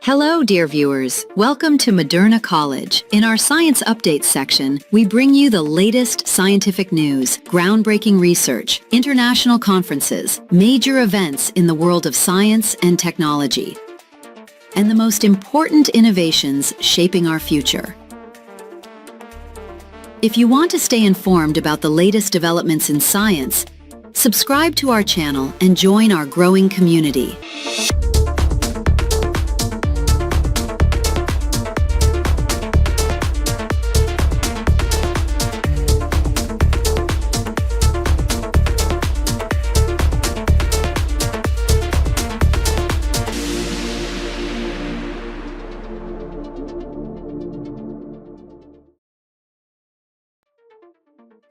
Hello, dear viewers. Welcome to Moderna College. In our Science Updates section, we bring you the latest scientific news, groundbreaking research, international conferences, major events in the world of science and technology, and the most important innovations shaping our future. If you want to stay informed about the latest developments in science, subscribe to our channel and join our growing community.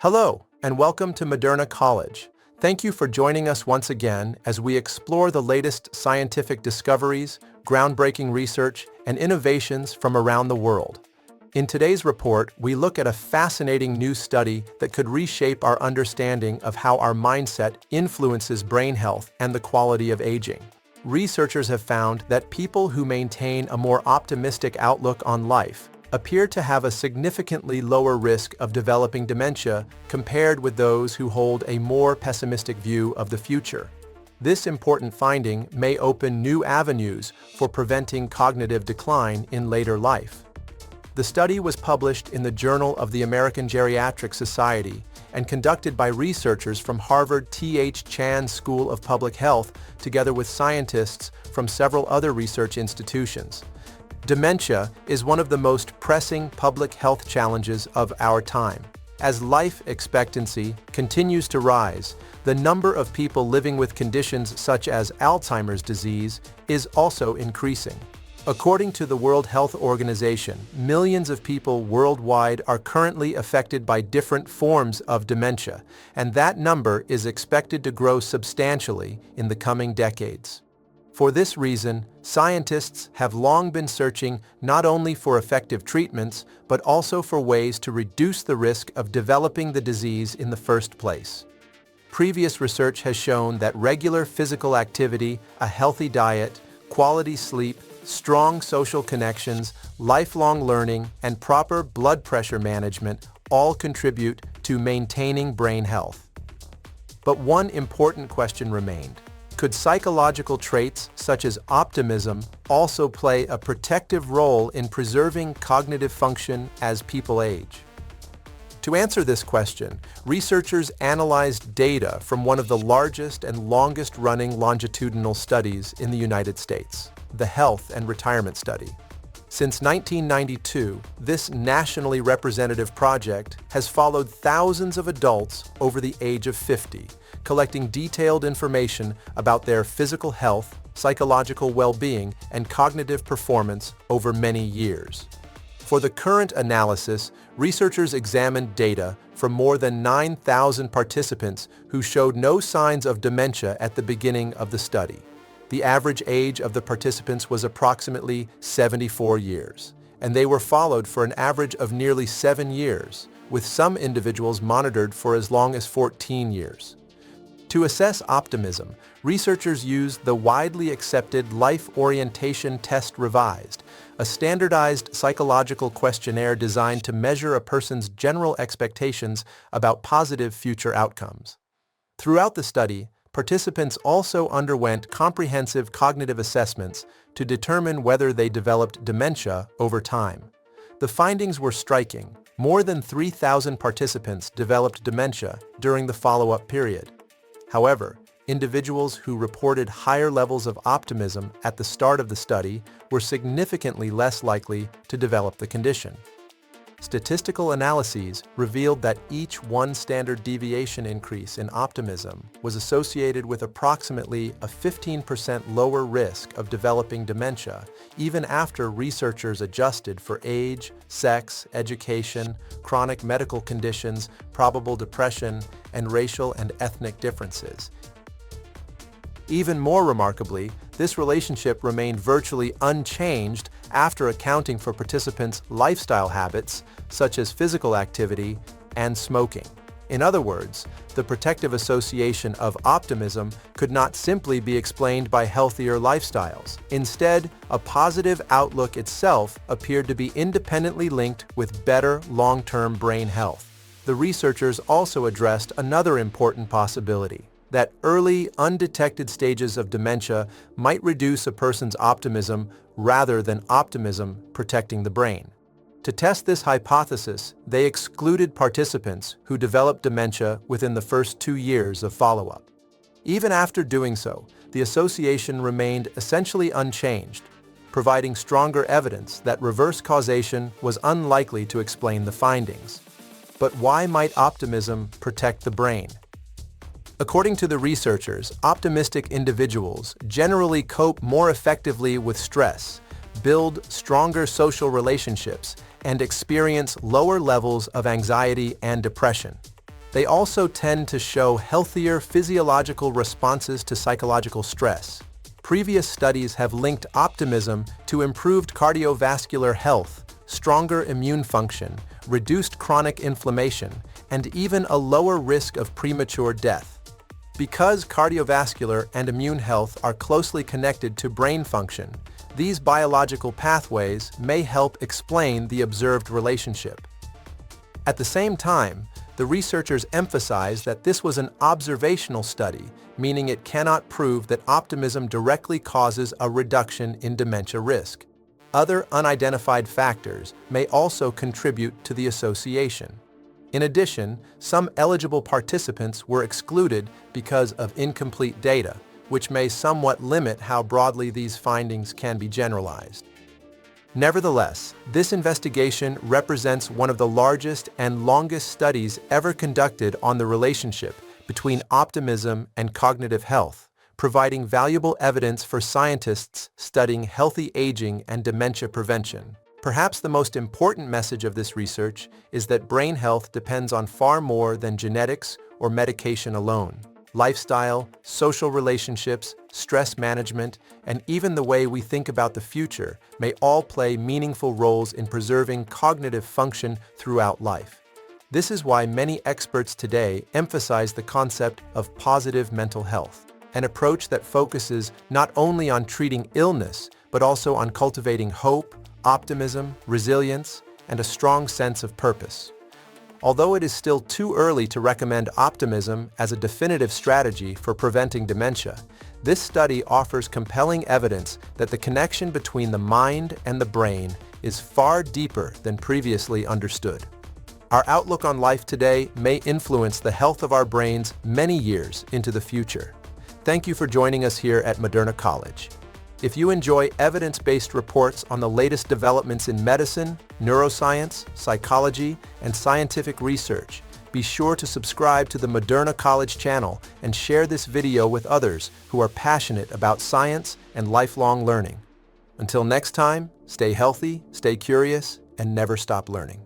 Hello, and welcome to Moderna College. Thank you for joining us once again as we explore the latest scientific discoveries, groundbreaking research, and innovations from around the world. In today's report, we look at a fascinating new study that could reshape our understanding of how our mindset influences brain health and the quality of aging. Researchers have found that people who maintain a more optimistic outlook on life appear to have a significantly lower risk of developing dementia compared with those who hold a more pessimistic view of the future. This important finding may open new avenues for preventing cognitive decline in later life. The study was published in the Journal of the American Geriatrics Society and conducted by researchers from Harvard T.H. Chan School of Public Health together with scientists from several other research institutions. Dementia is one of the most pressing public health challenges of our time. As life expectancy continues to rise, the number of people living with conditions such as Alzheimer's disease is also increasing. According to the World Health Organization, millions of people worldwide are currently affected by different forms of dementia, and that number is expected to grow substantially in the coming decades. For this reason, scientists have long been searching not only for effective treatments, but also for ways to reduce the risk of developing the disease in the first place. Previous research has shown that regular physical activity, a healthy diet, quality sleep, strong social connections, lifelong learning, and proper blood pressure management all contribute to maintaining brain health. But one important question remained. Could psychological traits such as optimism also play a protective role in preserving cognitive function as people age? To answer this question, researchers analyzed data from one of the largest and longest-running longitudinal studies in the United States, the Health and Retirement Study. Since 1992, this nationally representative project has followed thousands of adults over the age of 50, collecting detailed information about their physical health, psychological well-being, and cognitive performance over many years. For the current analysis, researchers examined data from more than 9,000 participants who showed no signs of dementia at the beginning of the study. The average age of the participants was approximately 74 years, and they were followed for an average of nearly 7 years, with some individuals monitored for as long as 14 years. To assess optimism, researchers used the widely accepted Life Orientation Test Revised, a standardized psychological questionnaire designed to measure a person's general expectations about positive future outcomes. Throughout the study, participants also underwent comprehensive cognitive assessments to determine whether they developed dementia over time. The findings were striking. More than 3,000 participants developed dementia during the follow-up period. However, individuals who reported higher levels of optimism at the start of the study were significantly less likely to develop the condition. Statistical analyses revealed that each one standard deviation increase in optimism was associated with approximately a 15% lower risk of developing dementia, even after researchers adjusted for age, sex, education, chronic medical conditions, probable depression, and racial and ethnic differences. Even more remarkably, this relationship remained virtually unchanged after accounting for participants' lifestyle habits, such as physical activity and smoking. In other words, the protective association of optimism could not simply be explained by healthier lifestyles. Instead, a positive outlook itself appeared to be independently linked with better long-term brain health. The researchers also addressed another important possibility, that early, undetected stages of dementia might reduce a person's optimism rather than optimism protecting the brain. To test this hypothesis, they excluded participants who developed dementia within the first 2 years of follow-up. Even after doing so, the association remained essentially unchanged, providing stronger evidence that reverse causation was unlikely to explain the findings. But why might optimism protect the brain? According to the researchers, optimistic individuals generally cope more effectively with stress, build stronger social relationships, and experience lower levels of anxiety and depression. They also tend to show healthier physiological responses to psychological stress. Previous studies have linked optimism to improved cardiovascular health, stronger immune function, reduced chronic inflammation, and even a lower risk of premature death. Because cardiovascular and immune health are closely connected to brain function, these biological pathways may help explain the observed relationship. At the same time, the researchers emphasized that this was an observational study, meaning it cannot prove that optimism directly causes a reduction in dementia risk. Other unidentified factors may also contribute to the association. In addition, some eligible participants were excluded because of incomplete data, which may somewhat limit how broadly these findings can be generalized. Nevertheless, this investigation represents one of the largest and longest studies ever conducted on the relationship between optimism and cognitive health, providing valuable evidence for scientists studying healthy aging and dementia prevention. Perhaps the most important message of this research is that brain health depends on far more than genetics or medication alone. Lifestyle, social relationships, stress management, and even the way we think about the future may all play meaningful roles in preserving cognitive function throughout life. This is why many experts today emphasize the concept of positive mental health, an approach that focuses not only on treating illness, but also on cultivating hope, optimism, resilience, and a strong sense of purpose. Although it is still too early to recommend optimism as a definitive strategy for preventing dementia, this study offers compelling evidence that the connection between the mind and the brain is far deeper than previously understood. Our outlook on life today may influence the health of our brains many years into the future. Thank you for joining us here at Moderna College. If you enjoy evidence-based reports on the latest developments in medicine, neuroscience, psychology, and scientific research, be sure to subscribe to the Moderna College channel and share this video with others who are passionate about science and lifelong learning. Until next time, stay healthy, stay curious, and never stop learning.